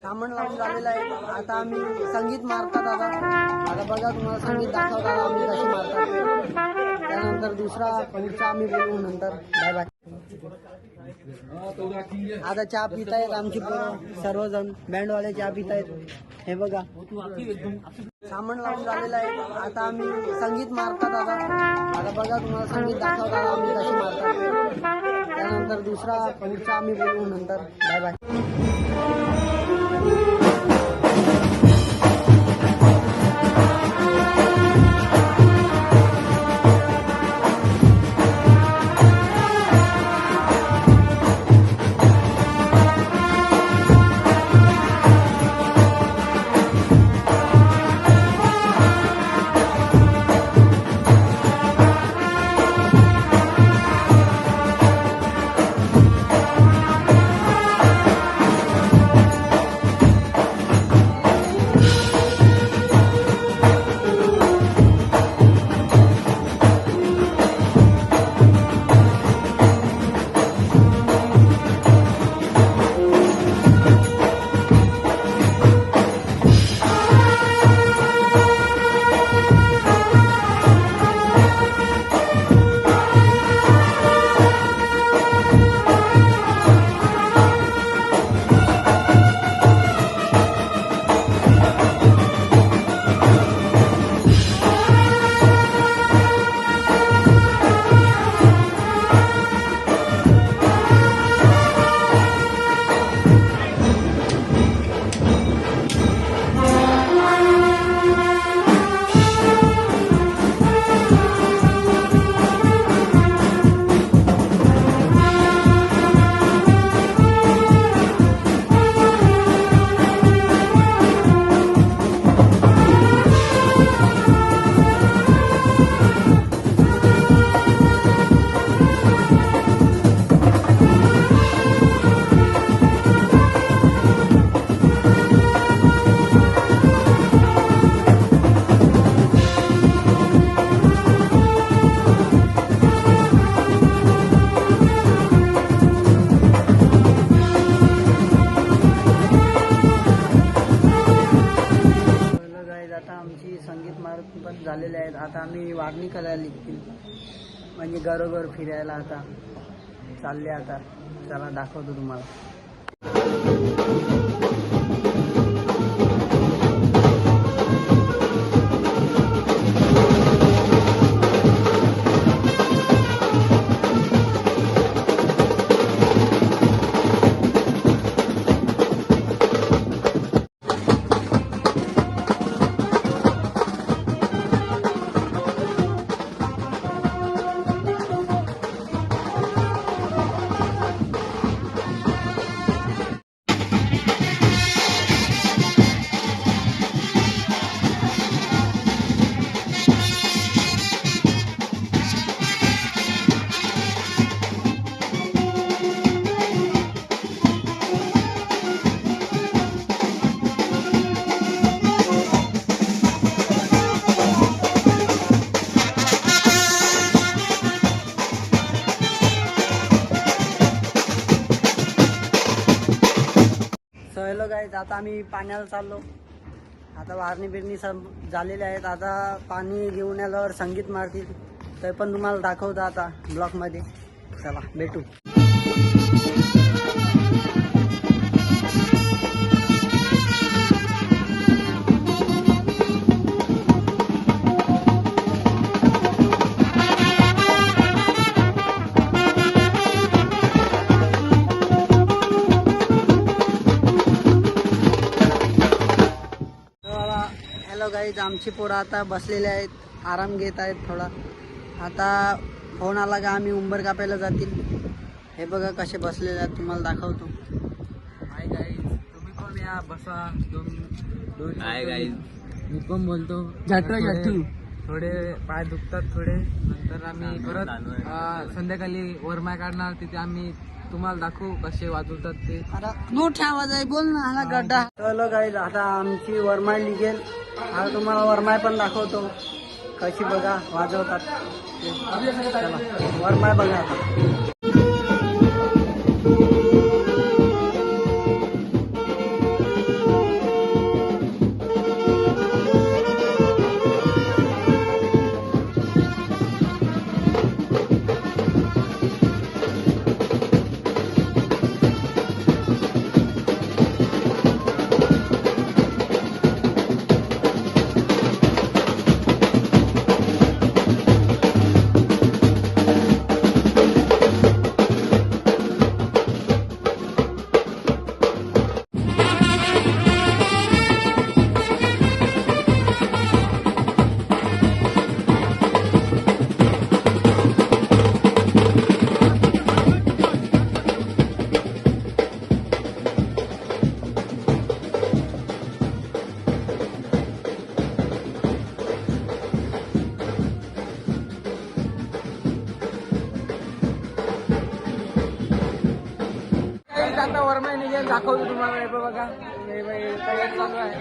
सामान लावून झालेलं आहे. आता आम्ही संगीत मारतात. आता बघा तुम्हाला संगीत दाखवतात आम्ही कशी मारतात. त्यानंतर दुसरा पुढचा आम्ही बोलू नंतर. Bye bye. आता चहा पित आहेत आमची पोरं सर्वजण. बँडवाले चहा पित आहेत. हे बघा सामान लावून झालेलं आहे. आता आम्ही संगीत मारतात. आता बघा तुम्हाला संगीत दाखवतात आम्ही कशी मारतात. त्यानंतर दुसरा पुढचा आम्ही बोलू नंतर. Bye bye. आता आमची संगीत मारत झालेले आहेत. आता आम्ही वागणी करायला निघतील म्हणजे घरोघर फिरायला आता चालले. आता चला दाखवतो तुम्हाला. हॅलो गाईज, आता आम्ही पाण्याला चाललो. आता वारणी बिरणी सब झालेले आहेत. आता पाणी घेऊन आल्यावर संगीत मारतील. ते पण तुम्हाला दाखवतो आता ब्लॉगमध्ये. चला भेटू. गाईज आमची पोरं आता बसलेले आहेत, आराम घेत आहेत थोडा. आता फोन आला का आम्ही उंबर कापायला जातील. हे बघा कसे बसलेले आहेत, तुम्हाला दाखवतो. हाय गाईज, तुम्ही पण या बसा. दोन हाय गाईज, मी पण बोलतो. थोडे पाय दुखतात थोडे. नंतर आम्ही परत संध्याकाळी वरमाय काढणार, तिथे आम्ही तुम्हाला दाखवू कसे वाजवतात ते. मोठा आवाज आहे, बोल ना. हा गड्डा. चलो गाईज, आता आमची वरमाय निघेल. आता तुम्हाला वरमाय पण दाखवतो कशी बघा वाजवतात. वरमाय बघा आता. दाखवतो तुम्हाला हे बघा हे तयारी चालू आहे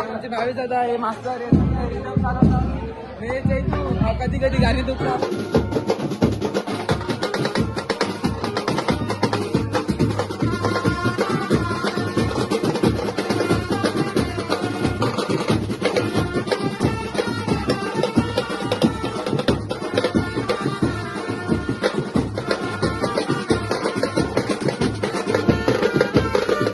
आमचे भावेश दादा हे मास्तर हे कधी कधी गाणी दुखतात